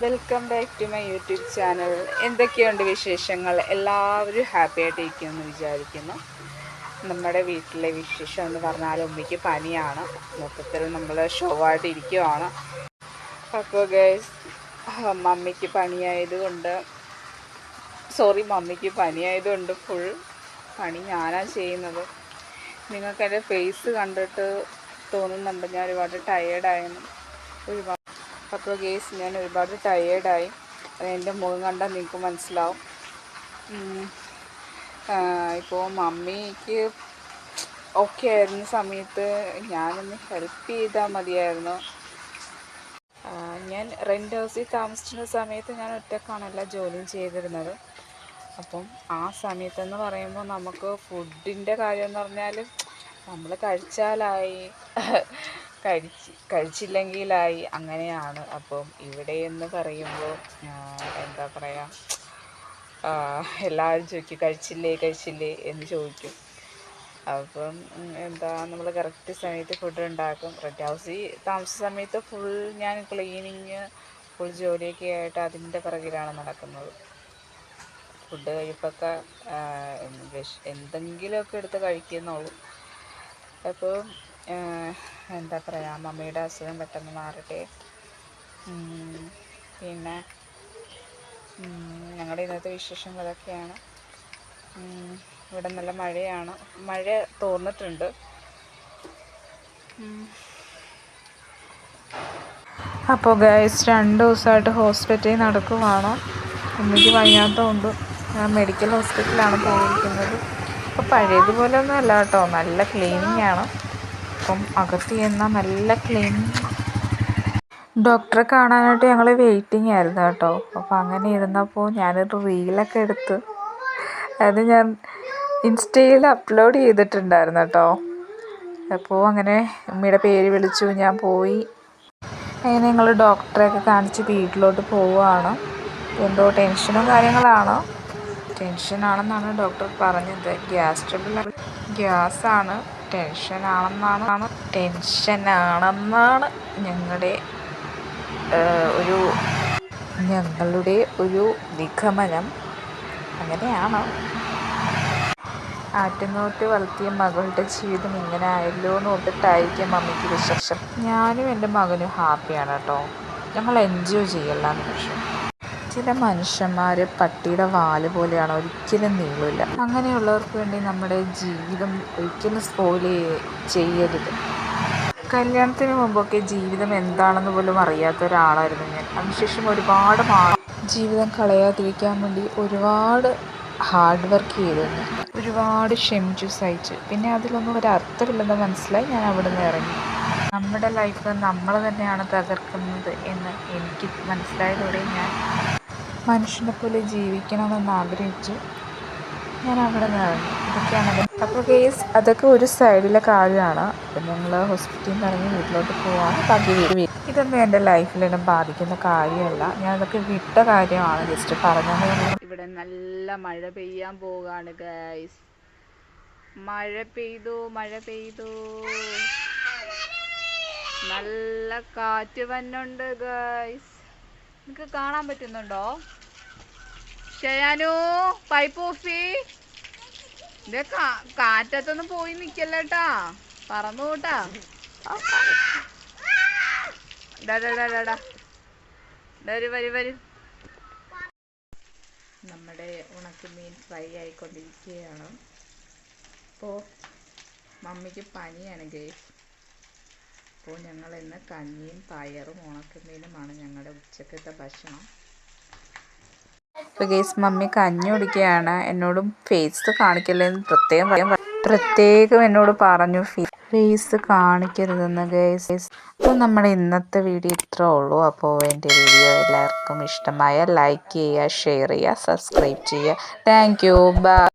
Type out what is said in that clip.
Welcome back to my YouTube channel. എന്തൊക്കെയുണ്ട് വിശേഷങ്ങൾ? എല്ലാവരും ഹാപ്പി ആയിട്ടിരിക്കുമെന്ന് വിചാരിക്കുന്നു. നമ്മുടെ വീട്ടിലെ വിശേഷം എന്ന് പറഞ്ഞാൽ ഉമ്മയ്ക്ക് പനിയാണ്. മൊത്തത്തിൽ നമ്മൾ ഷോവായിട്ട് ഇരിക്കുവാണ്. അപ്പോൾ ഗൈസ്, മമ്മിക്ക് പനിയായതുകൊണ്ട് ഫുൾ പണി ഞാനാണ് ചെയ്യുന്നത്. നിങ്ങൾക്ക് എൻ്റെ ഫേസ് കണ്ടിട്ട് തോന്നുന്നുണ്ട് ഞാൻ ഒരുപാട് ടയേർഡായെന്ന്. അപ്പോൾ ഗേസ്, ഞാൻ ഒരുപാട് ടയേർഡായി. എൻ്റെ മുഖം കണ്ടാൽ നിങ്ങൾക്ക് മനസ്സിലാവും. ഇപ്പോൾ മമ്മിക്ക് ഓക്കെ ആയിരുന്ന സമയത്ത് ഞാനൊന്ന് ഹെൽപ്പ് ചെയ്താൽ മതിയായിരുന്നു. ഞാൻ റെൻ്റ് ഹൗസിൽ താമസിച്ചിരുന്ന സമയത്ത് ഞാൻ ഒറ്റക്കാണ് എല്ലാ ജോലിയും ചെയ്തിരുന്നത്. അപ്പം ആ സമയത്തെന്ന് പറയുമ്പോൾ നമുക്ക് ഫുഡിൻ്റെ കാര്യമെന്ന് പറഞ്ഞാൽ നമ്മൾ കഴിച്ചാലായി, കഴിച്ചില്ലെങ്കിലായി, അങ്ങനെയാണ്. അപ്പം ഇവിടെ എന്ന് പറയുമ്പോൾ എന്താ പറയുക, എല്ലാവരും ചോദിക്കും കഴിച്ചില്ലേ എന്ന് ചോദിക്കും. അപ്പം നമ്മൾ കറക്റ്റ് സമയത്ത് ഫുഡ് ഉണ്ടാക്കും. റെൻ്റ് ഹൗസിൽ താമസിച്ച സമയത്ത് ഫുൾ ഞാൻ ക്ലീനിങ്, ഫുൾ ജോലിയൊക്കെ ആയിട്ട് അതിൻ്റെ പിറകിലാണ് നടക്കുന്നത്. ഫുഡ് കഴിപ്പൊക്കെ എന്തെങ്കിലുമൊക്കെ എടുത്ത് കഴിക്കുന്നുള്ളൂ. അപ്പോൾ എന്താ പറയുക, മമ്മിയുടെ അസുഖം പെട്ടെന്ന് മാറട്ടെ. പിന്നെ ഞങ്ങളുടെ ഇന്നത്തെ വിശേഷങ്ങളൊക്കെയാണ്. ഇവിടെ നല്ല മഴയാണ്. മഴ തോർന്നിട്ടുണ്ട്. അപ്പോൾ ഗൈസ്, 2 ദിവസമായിട്ട് ഹോസ്പിറ്റലിൽ നടക്കുവാണ്. എനിക്ക് വയ്യാത്തതുകൊണ്ട് ഞാൻ മെഡിക്കൽ ഹോസ്പിറ്റലിലാണ് പോയിരിക്കുന്നത്. അപ്പോൾ പഴയതുപോലെ ഒന്നും അല്ല കേട്ടോ, നല്ല ക്ലീനിങ് ആണ്. അപ്പം അകത്ത് ചെന്നാൽ നല്ല ക്ലീനിങ്. ഡോക്ടറെ കാണാനായിട്ട് ഞങ്ങൾ വെയിറ്റിംഗ് ആയിരുന്നു കേട്ടോ. അപ്പോൾ അങ്ങനെ ഇരുന്നപ്പോൾ ഞാനൊരു റീലൊക്കെ എടുത്ത് അത് ഞാൻ ഇൻസ്റ്റയിൽ അപ്ലോഡ് ചെയ്തിട്ടുണ്ടായിരുന്നു കേട്ടോ. അപ്പോൾ അങ്ങനെ ഉമ്മയുടെ പേര് വിളിച്ചു, ഞാൻ പോയി. അങ്ങനെ ഞങ്ങൾ ഡോക്ടറെയൊക്കെ കാണിച്ച് വീട്ടിലോട്ട് പോവുകയാണ്. എന്തോ ടെൻഷനാണെന്നാണ് ഡോക്ടർ പറഞ്ഞത്. ഗ്യാസാണ്, ടെൻഷനാണെന്നാണ് ഞങ്ങളുടെ ഒരു നിഗമനം. അങ്ങനെയാണ്. ആറ്റുനോട്ട് വളർത്തിയ മകളുടെ ജീവിതം ഇങ്ങനെ ആയല്ലോ എന്ന് ഓർത്തിട്ടായിരിക്കും മമ്മിക്ക് വിശേഷം. ഞാനും എൻ്റെ മകനും ഹാപ്പിയാണ് കേട്ടോ. ഞങ്ങൾ എൻജോയ് ചെയ്യല്ല നിമിഷം. ചില മനുഷ്യന്മാർ പട്ടിയുടെ വാല് പോലെയാണ്, ഒരിക്കലും നീളില്ല. അങ്ങനെയുള്ളവർക്ക് വേണ്ടി നമ്മുടെ ജീവിതം ഒരിക്കലും സ്പോയിൽ ചെയ്യരുത്. കല്യാണത്തിന് മുമ്പൊക്കെ ജീവിതം എന്താണെന്ന് പോലും അറിയാത്ത ഒരാളായിരുന്നു ഞാൻ. അതിനുശേഷം ഒരുപാട് ജീവിതം കളയാതിരിക്കാൻ വേണ്ടി ഒരുപാട് ഹാർഡ് വർക്ക് ചെയ്തിരുന്നു. ഒരുപാട് ക്ഷമിച്ചു സഹിച്ചു. പിന്നെ അതിലൊന്നും ഒരർത്ഥമില്ലെന്ന് മനസ്സിലായി. ഞാൻ അവിടെ നിന്ന് ഇറങ്ങി. നമ്മുടെ ലൈഫ് നമ്മൾ തന്നെയാണ് തകർക്കുന്നത് എന്ന് എനിക്ക് മനസ്സിലായതോടെ ഞാൻ മനുഷ്യനെ പോലെ ജീവിക്കണമെന്ന് ആഗ്രഹിച്ചു. ഞാൻ അവിടെ നിന്ന് ഇറങ്ങി. ഇതൊക്കെയാണ്. അപ്പോൾ കേസ് അതൊക്കെ ഒരു സൈഡിലെ കാര്യമാണ്. അപ്പം ഞങ്ങൾ ഹോസ്പിറ്റലിൽ നിന്ന് ഇറങ്ങി വീട്ടിലോട്ട് പോവാണ്. ബാക്കി ഇതൊന്നും എൻ്റെ ലൈഫിലൊന്നും ബാധിക്കുന്ന കാര്യമല്ല. ഞാനതൊക്കെ വിട്ട കാര്യമാണ്, ജസ്റ്റ് പറഞ്ഞത്. ഇവിടെ നല്ല മഴ പെയ്യാൻ പോവുകയാണ് ഗൈസ്. മഴ പെയ്തു. നല്ല കാറ്റ് വന്നുണ്ട് ഗൈസ്. നിങ്ങൾക്ക് കാണാൻ പറ്റുന്നുണ്ടോ? ഷയാനു, പൈപ്പ് ഓഫി. ഇത് കാറ്റത്തൊന്നും പോയി നിക്കല്ലേട്ടാ, പറന്നു കൂട്ടാ. വരൂ. നമ്മുടെ ഉണക്കമീൻ ഫ്രൈ ആയിക്കൊണ്ടിരിക്കുകയാണ്. അപ്പോൾ മമ്മിക്ക് പനിയാണ് ഗൈസ്. അപ്പോൾ ഞങ്ങൾ ഇന്ന് കഞ്ഞിയും പയറും ഉണക്കമീനുമാണ് ഞങ്ങളുടെ ഉച്ചക്കത്തെ ഭക്ഷണം. ഇപ്പോൾ ഗൈസ്, മമ്മി കഞ്ഞി കുടിക്കുകയാണ്. എന്നോടും ഫേസ് കാണിക്കല്ലെന്ന് പ്രത്യേകം എന്നോട് പറഞ്ഞു, ഫേസ് കാണിക്കരുതെന്ന് ഗൈസ്. അപ്പോൾ നമ്മുടെ ഇന്നത്തെ വീഡിയോ ഇത്രേ ഉള്ളൂ. അപ്പോൾ എൻ്റെ വീഡിയോ എല്ലാവർക്കും ഇഷ്ടമായ ലൈക്ക് ചെയ്യുക, ഷെയർ ചെയ്യുക, സബ്സ്ക്രൈബ് ചെയ്യുക. Thank you. ബൈ.